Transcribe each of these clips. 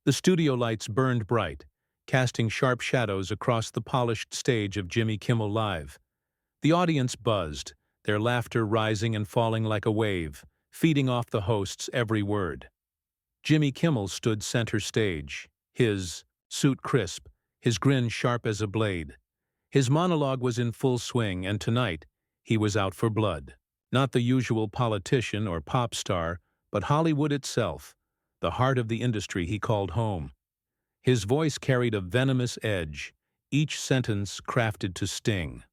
The studio lights burned bright, casting sharp shadows across the polished stage of Jimmy Kimmel Live. The audience buzzed, their laughter rising and falling like a wave, feeding off the host's every word. Jimmy Kimmel stood center stage, his suit crisp, his grin sharp as a blade. His monologue was in full swing, and tonight, he was out for blood. Not the usual politician or pop star, but Hollywood itself, the heart of the industry he called home. His voice carried a venomous edge, each sentence crafted to sting.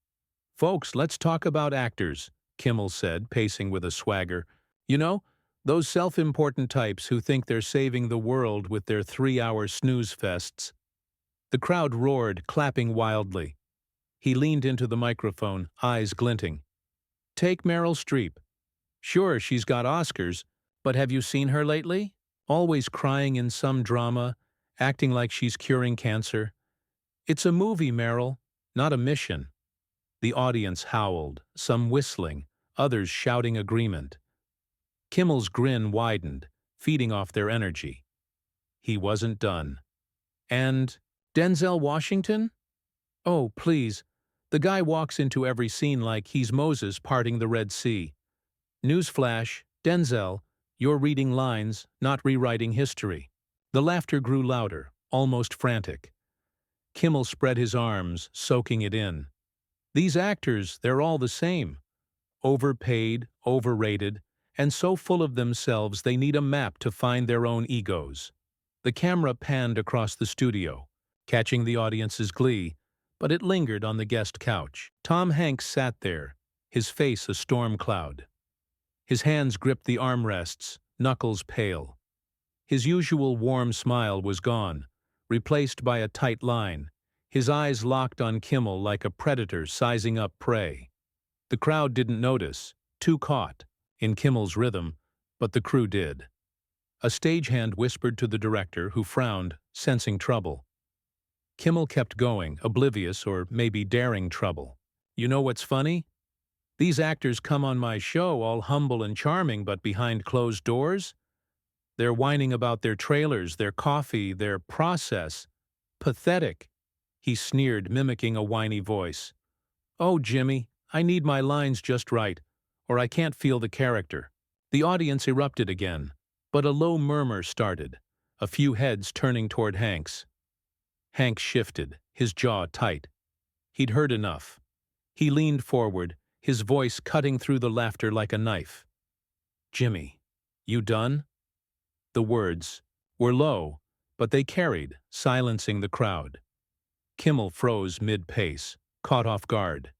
"Folks, let's talk about actors," Kimmel said, pacing with a swagger. "You know, those self-important types who think they're saving the world with their 3-hour snooze-fests." The crowd roared, clapping wildly. He leaned into the microphone, eyes glinting. "Take Meryl Streep. Sure, she's got Oscars, but have you seen her lately? Always crying in some drama, acting like she's curing cancer. It's a movie, Meryl, not a mission." The audience howled, some whistling, others shouting agreement. Kimmel's grin widened, feeding off their energy. He wasn't done. "And Denzel Washington? Oh, please. The guy walks into every scene like he's Moses parting the Red Sea. Newsflash, Denzel, you're reading lines, not rewriting history." The laughter grew louder, almost frantic. Kimmel spread his arms, soaking it in. "These actors, they're all the same. Overpaid, overrated, and so full of themselves they need a map to find their own egos." The camera panned across the studio, catching the audience's glee, but it lingered on the guest couch. Tom Hanks sat there, his face a storm cloud. His hands gripped the armrests, knuckles pale. His usual warm smile was gone, replaced by a tight line, his eyes locked on Kimmel like a predator sizing up prey. The crowd didn't notice, too caught in Kimmel's rhythm, but the crew did. A stagehand whispered to the director, who frowned, sensing trouble. Kimmel kept going, oblivious or maybe daring trouble. "You know what's funny? These actors come on my show all humble and charming, but behind closed doors, they're whining about their trailers, their coffee, their process. Pathetic," he sneered, mimicking a whiny voice. "Oh, Jimmy, I need my lines just right, or I can't feel the character." The audience erupted again, but a low murmur started, a few heads turning toward Hanks. Hanks shifted, his jaw tight. He'd heard enough. He leaned forward, his voice cutting through the laughter like a knife. "Jimmy, you done?" The words were low, but they carried, silencing the crowd. Kimmel froze mid-pace, caught off guard.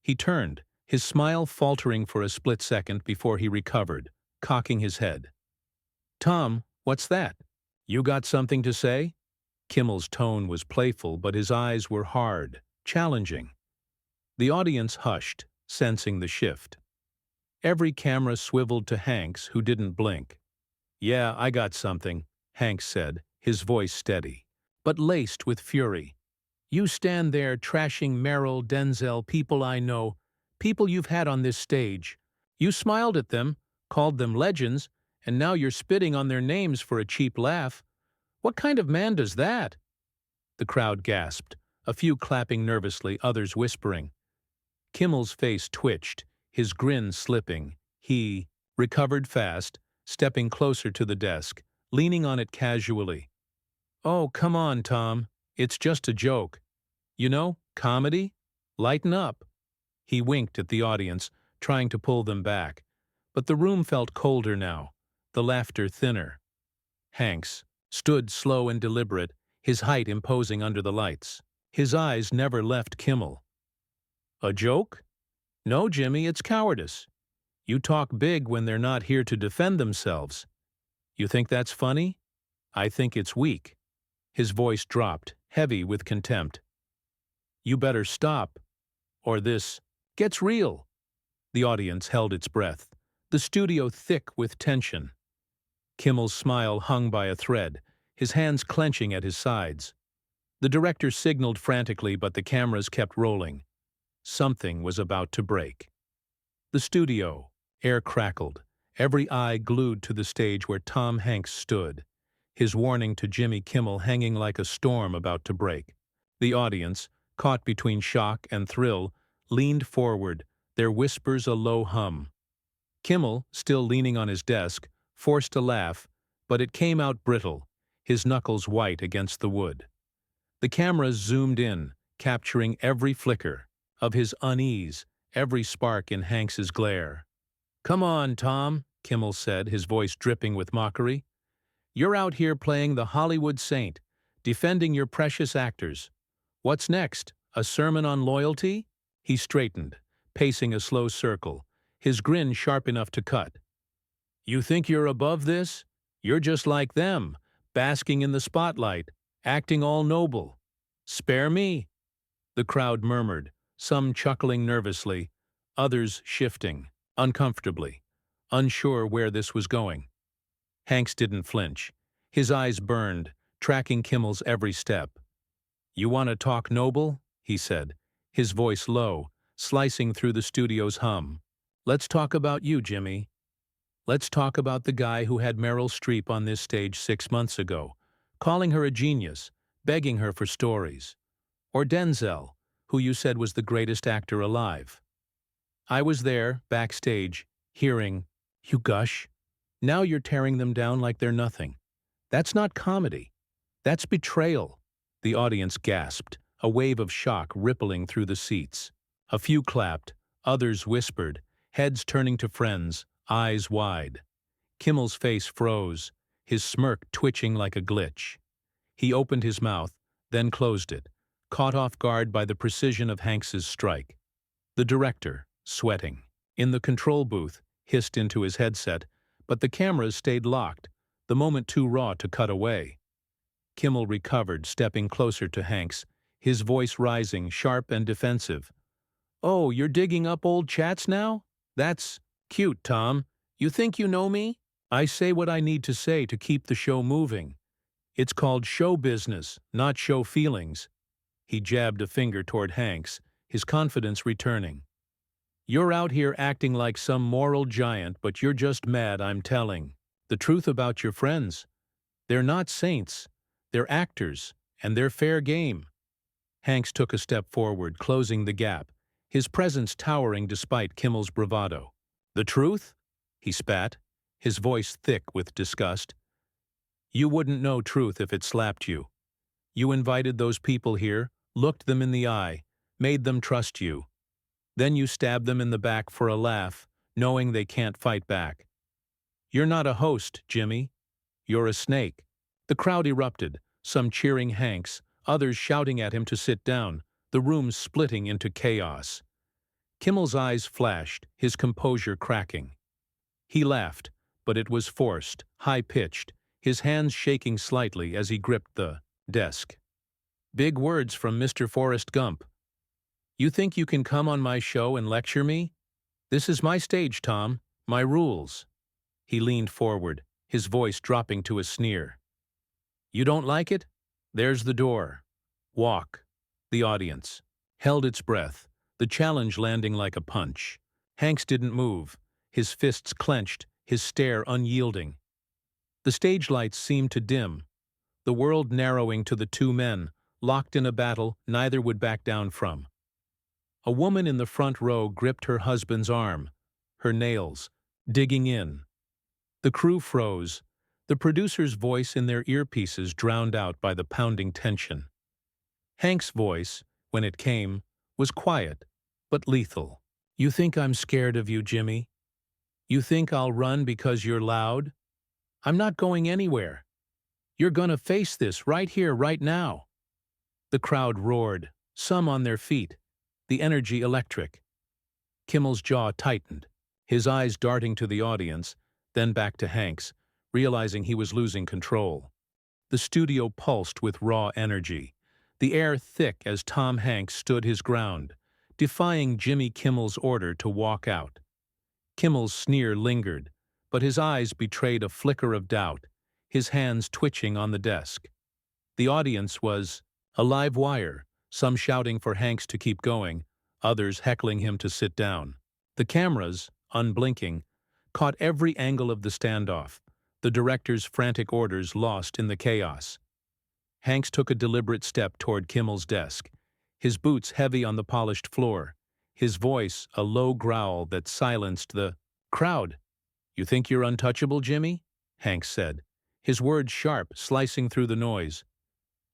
He turned, his smile faltering for a split second before he recovered, cocking his head. "Tom, what's that? You got something to say?" Kimmel's tone was playful, but his eyes were hard, challenging. The audience hushed, sensing the shift. Every camera swiveled to Hanks, who didn't blink. "Yeah, I got something," Hanks said, his voice steady, but laced with fury. "You stand there trashing Meryl, Denzel, people I know, people you've had on this stage. You smiled at them, called them legends, and now you're spitting on their names for a cheap laugh. What kind of man does that?" The crowd gasped, a few clapping nervously, others whispering. Kimmel's face twitched, his grin slipping. He recovered fast, stepping closer to the desk, leaning on it casually. "Oh, come on, Tom. It's just a joke. You know, comedy? Lighten up." He winked at the audience, trying to pull them back. But the room felt colder now, the laughter thinner. Hanks stood slow and deliberate, his height imposing under the lights. His eyes never left Kimmel. "A joke? No, Jimmy, it's cowardice. You talk big when they're not here to defend themselves. You think that's funny? I think it's weak." His voice dropped, heavy with contempt. "You better stop, or this gets real." The audience held its breath, the studio thick with tension. Kimmel's smile hung by a thread, his hands clenching at his sides. The director signaled frantically, but the cameras kept rolling. Something was about to break. The studio, air crackled, every eye glued to the stage where Tom Hanks stood, his warning to Jimmy Kimmel hanging like a storm about to break. The audience, caught between shock and thrill, leaned forward, their whispers a low hum. Kimmel, still leaning on his desk, forced a laugh, but it came out brittle, his knuckles white against the wood. The cameras zoomed in, capturing every flicker of his unease, every spark in Hanks's glare. "Come on, Tom," Kimmel said, his voice dripping with mockery. "You're out here playing the Hollywood saint, defending your precious actors. What's next? A sermon on loyalty?" He straightened, pacing a slow circle, his grin sharp enough to cut. "You think you're above this? You're just like them, basking in the spotlight, acting all noble. Spare me." The crowd murmured, some chuckling nervously, others shifting, uncomfortably, unsure where this was going. Hanks didn't flinch. His eyes burned, tracking Kimmel's every step. "You want to talk noble?" he said, his voice low, slicing through the studio's hum. "Let's talk about you, Jimmy. Let's talk about the guy who had Meryl Streep on this stage 6 months ago, calling her a genius, begging her for stories. Or Denzel, who you said was the greatest actor alive. I was there, backstage, hearing, you gush. Now you're tearing them down like they're nothing. That's not comedy. That's betrayal." The audience gasped, a wave of shock rippling through the seats. A few clapped, others whispered, heads turning to friends, eyes wide. Kimmel's face froze, his smirk twitching like a glitch. He opened his mouth, then closed it, caught off guard by the precision of Hanks's strike. The director, sweating, in the control booth, hissed into his headset, but the cameras stayed locked, the moment too raw to cut away. Kimmel recovered, stepping closer to Hanks, his voice rising, sharp and defensive. "Oh, you're digging up old chats now? That's cute, Tom. You think you know me? I say what I need to say to keep the show moving. It's called show business, not show feelings." He jabbed a finger toward Hanks, his confidence returning. "You're out here acting like some moral giant, but you're just mad, I'm telling. The truth about your friends. They're not saints. They're actors, and they're fair game." Hanks took a step forward, closing the gap, his presence towering despite Kimmel's bravado. "The truth?" he spat, his voice thick with disgust. "You wouldn't know truth if it slapped you. You invited those people here, looked them in the eye, made them trust you. Then you stab them in the back for a laugh, knowing they can't fight back. You're not a host, Jimmy. You're a snake." The crowd erupted, some cheering Hanks, others shouting at him to sit down, the room splitting into chaos. Kimmel's eyes flashed, his composure cracking. He laughed, but it was forced, high-pitched, his hands shaking slightly as he gripped the desk. "Big words from Mr. Forrest Gump. You think you can come on my show and lecture me? This is my stage, Tom, my rules." He leaned forward, his voice dropping to a sneer. "You don't like it? There's the door. Walk." The audience held its breath, the challenge landing like a punch. Hanks didn't move, his fists clenched, his stare unyielding. The stage lights seemed to dim, the world narrowing to the two men, locked in a battle neither would back down from. A woman in the front row gripped her husband's arm, her nails digging in. The crew froze, the producer's voice in their earpieces drowned out by the pounding tension. Hank's voice, when it came, was quiet, but lethal. "You think I'm scared of you, Jimmy? You think I'll run because you're loud? I'm not going anywhere. You're gonna face this right here, right now." The crowd roared, some on their feet, the energy electric. Kimmel's jaw tightened, his eyes darting to the audience, then back to Hanks, realizing he was losing control. The studio pulsed with raw energy, the air thick as Tom Hanks stood his ground, defying Jimmy Kimmel's order to walk out. Kimmel's sneer lingered, but his eyes betrayed a flicker of doubt, his hands twitching on the desk. The audience was a live wire, some shouting for Hanks to keep going, others heckling him to sit down. The cameras, unblinking, caught every angle of the standoff, the director's frantic orders lost in the chaos. Hanks took a deliberate step toward Kimmel's desk, his boots heavy on the polished floor, his voice a low growl that silenced the crowd. "You think you're untouchable, Jimmy?" Hanks said, his words sharp, slicing through the noise.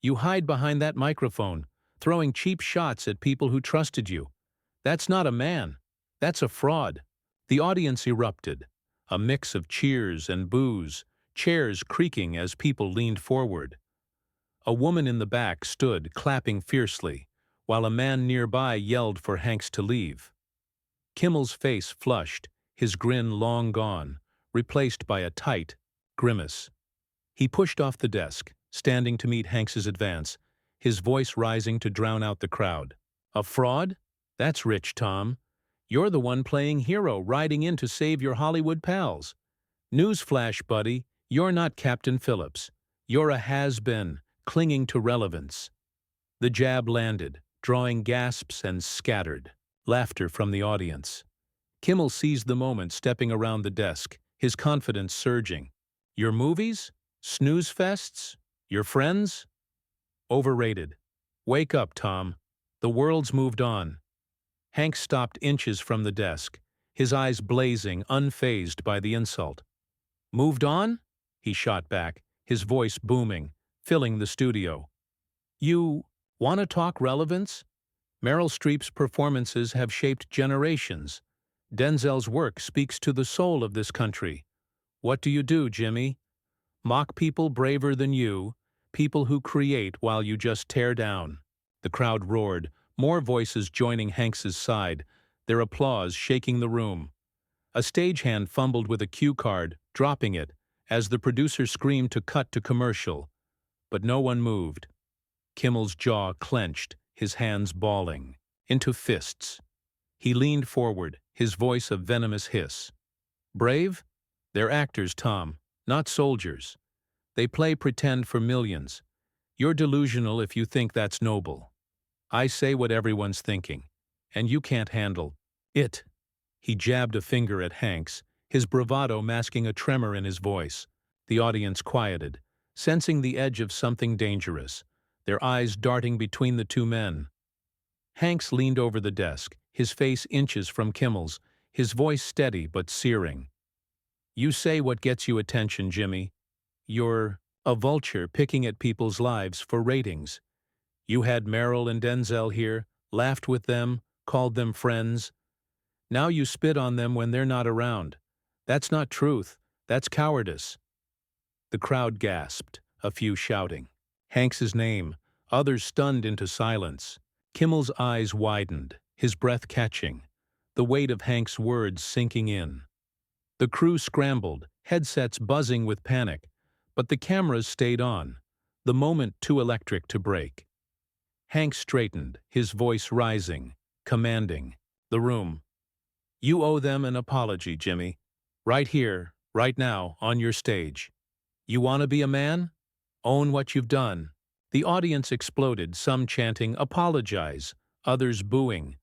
"You hide behind that microphone, throwing cheap shots at people who trusted you. That's not a man. That's a fraud." The audience erupted, a mix of cheers and boos, chairs creaking as people leaned forward. A woman in the back stood, clapping fiercely, while a man nearby yelled for Hanks to leave. Kimmel's face flushed, his grin long gone, replaced by a tight grimace. He pushed off the desk, standing to meet Hanks's advance, his voice rising to drown out the crowd. "A fraud? That's rich, Tom. You're the one playing hero, riding in to save your Hollywood pals. Newsflash, buddy, you're not Captain Phillips. You're a has-been, clinging to relevance." The jab landed, drawing gasps and scattered laughter from the audience. Kimmel seized the moment, stepping around the desk, his confidence surging. "Your movies? Snooze-fests? Your friends? Overrated. Wake up, Tom. The world's moved on." Hank stopped inches from the desk, his eyes blazing, unfazed by the insult. "Moved on?" he shot back, his voice booming, filling the studio. "You want to talk relevance? Meryl Streep's performances have shaped generations. Denzel's work speaks to the soul of this country. What do you do, Jimmy? Mock people braver than you, people who create while you just tear down." The crowd roared, more voices joining Hanks's side, their applause shaking the room. A stagehand fumbled with a cue card, dropping it, as the producer screamed to cut to commercial. But no one moved. Kimmel's jaw clenched, his hands balling into fists. He leaned forward, his voice a venomous hiss. "Brave? They're actors, Tom, not soldiers. They play pretend for millions. You're delusional if you think that's noble. I say what everyone's thinking, and you can't handle it." He jabbed a finger at Hanks, his bravado masking a tremor in his voice. The audience quieted, sensing the edge of something dangerous, their eyes darting between the two men. Hanks leaned over the desk, his face inches from Kimmel's, his voice steady but searing. "You say what gets you attention, Jimmy. You're a vulture picking at people's lives for ratings. You had Meryl and Denzel here, laughed with them, called them friends. Now you spit on them when they're not around. That's not truth. That's cowardice." The crowd gasped, a few shouting Hanks's name, others stunned into silence. Kimmel's eyes widened, his breath catching, the weight of Hanks' words sinking in. The crew scrambled, headsets buzzing with panic, but the cameras stayed on, the moment too electric to break. Hank straightened, his voice rising, commanding the room. "You owe them an apology, Jimmy. Right here, right now, on your stage. You want to be a man? Own what you've done." The audience exploded, some chanting, "Apologize," others booing,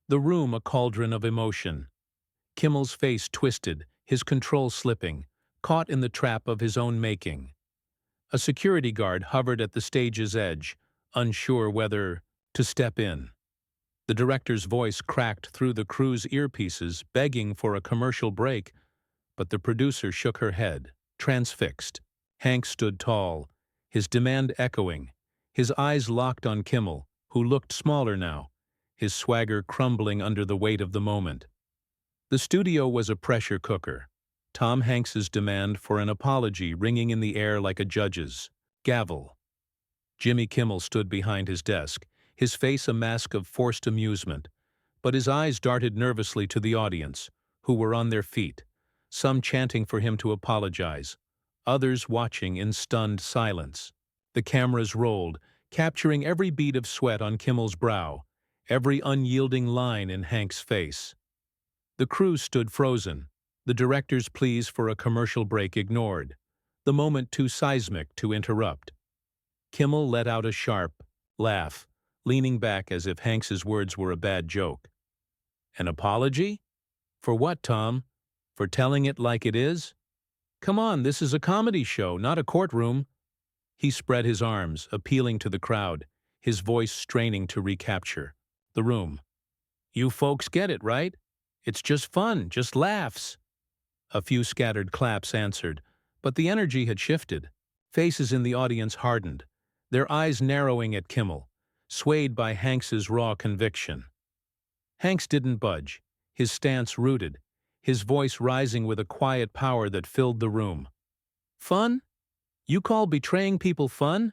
the room a cauldron of emotion. Kimmel's face twisted, his control slipping, caught in the trap of his own making. A security guard hovered at the stage's edge, unsure whether to step in. The director's voice cracked through the crew's earpieces, begging for a commercial break, but the producer shook her head, transfixed. Hank stood tall, his demand echoing, his eyes locked on Kimmel, who looked smaller now, his swagger crumbling under the weight of the moment. The studio was a pressure cooker, Tom Hanks's demand for an apology ringing in the air like a judge's gavel. Jimmy Kimmel stood behind his desk, his face a mask of forced amusement, but his eyes darted nervously to the audience, who were on their feet, some chanting for him to apologize, others watching in stunned silence. The cameras rolled, capturing every bead of sweat on Kimmel's brow, every unyielding line in Hank's face. The crew stood frozen, the director's pleas for a commercial break ignored, the moment too seismic to interrupt. Kimmel let out a sharp laugh, leaning back as if Hanks's words were a bad joke. "An apology? For what, Tom? For telling it like it is?" Come on, this is a comedy show, not a courtroom." He spread his arms, appealing to the crowd, his voice straining to recapture the room. "You folks get it, right? It's just fun, just laughs." A few scattered claps answered, but the energy had shifted. Faces in the audience hardened, their eyes narrowing at Kimmel, swayed by Hanks's raw conviction. Hanks didn't budge, his stance rooted, his voice rising with a quiet power that filled the room. "Fun? You call betraying people fun?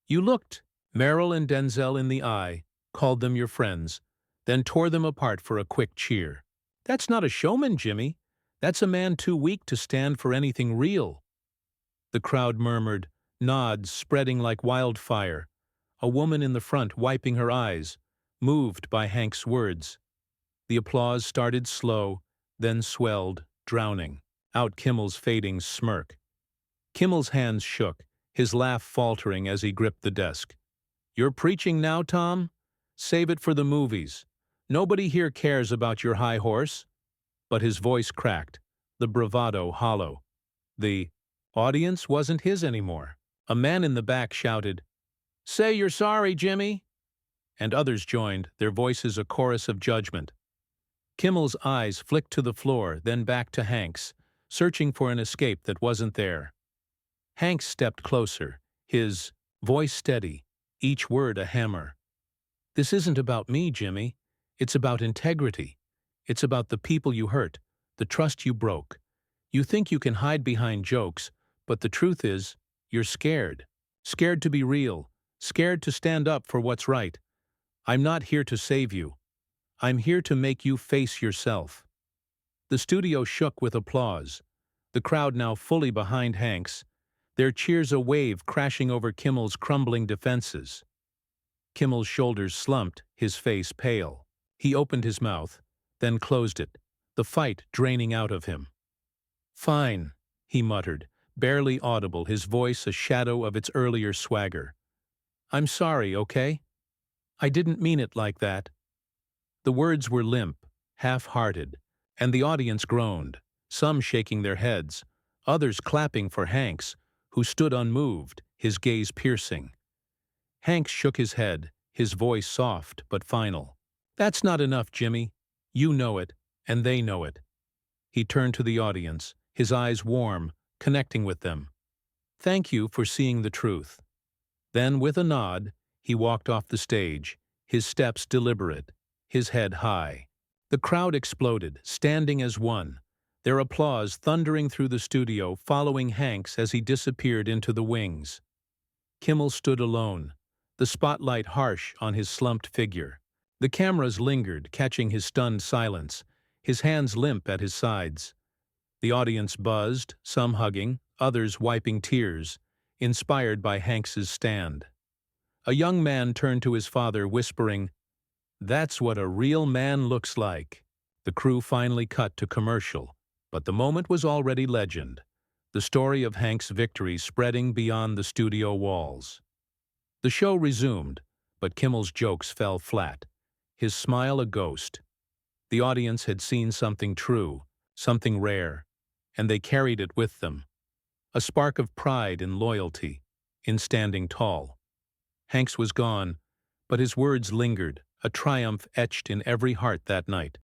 You looked Meryl and Denzel in the eye, called them your friends, then tore them apart for a quick cheer. That's not a showman, Jimmy. That's a man too weak to stand for anything real." The crowd murmured, nods spreading like wildfire, a woman in the front wiping her eyes, moved by Hank's words. The applause started slow, then swelled, drowning out Kimmel's fading smirk. Kimmel's hands shook, his laugh faltering as he gripped the desk. "You're preaching now, Tom? Save it for the movies. Nobody here cares about your high horse." But his voice cracked, the bravado hollow. The audience wasn't his anymore. A man in the back shouted, "Say you're sorry, Jimmy!" And others joined, their voices a chorus of judgment. Kimmel's eyes flicked to the floor, then back to Hank's, searching for an escape that wasn't there. Hanks stepped closer, his voice steady, each word a hammer. "This isn't about me, Jimmy. It's about integrity. It's about the people you hurt, the trust you broke. You think you can hide behind jokes, but the truth is, you're scared. Scared to be real, scared to stand up for what's right. I'm not here to save you. I'm here to make you face yourself." The studio shook with applause, the crowd now fully behind Hanks, their cheers a wave crashing over Kimmel's crumbling defenses. Kimmel's shoulders slumped, his face pale. He opened his mouth, then closed it, the fight draining out of him. "Fine," he muttered, barely audible, his voice a shadow of its earlier swagger. "I'm sorry, okay? I didn't mean it like that." The words were limp, half-hearted, and the audience groaned, some shaking their heads, others clapping for Hanks, who stood unmoved, his gaze piercing. Hanks shook his head, his voice soft but final. "That's not enough, Jimmy. You know it, and they know it." He turned to the audience, his eyes warm, connecting with them. "Thank you for seeing the truth." Then, with a nod, he walked off the stage, his steps deliberate, his head high. The crowd exploded, standing as one, their applause thundering through the studio, following Hanks as he disappeared into the wings. Kimmel stood alone, the spotlight harsh on his slumped figure. The cameras lingered, catching his stunned silence, his hands limp at his sides. The audience buzzed, some hugging, others wiping tears, inspired by Hanks's stand. A young man turned to his father, whispering, "That's what a real man looks like." The crew finally cut to commercial, but the moment was already legend, the story of Hank's victory spreading beyond the studio walls. The show resumed, but Kimmel's jokes fell flat, his smile a ghost. The audience had seen something true, something rare, and they carried it with them. A spark of pride and loyalty, in standing tall. Hanks was gone, but his words lingered, a triumph etched in every heart that night.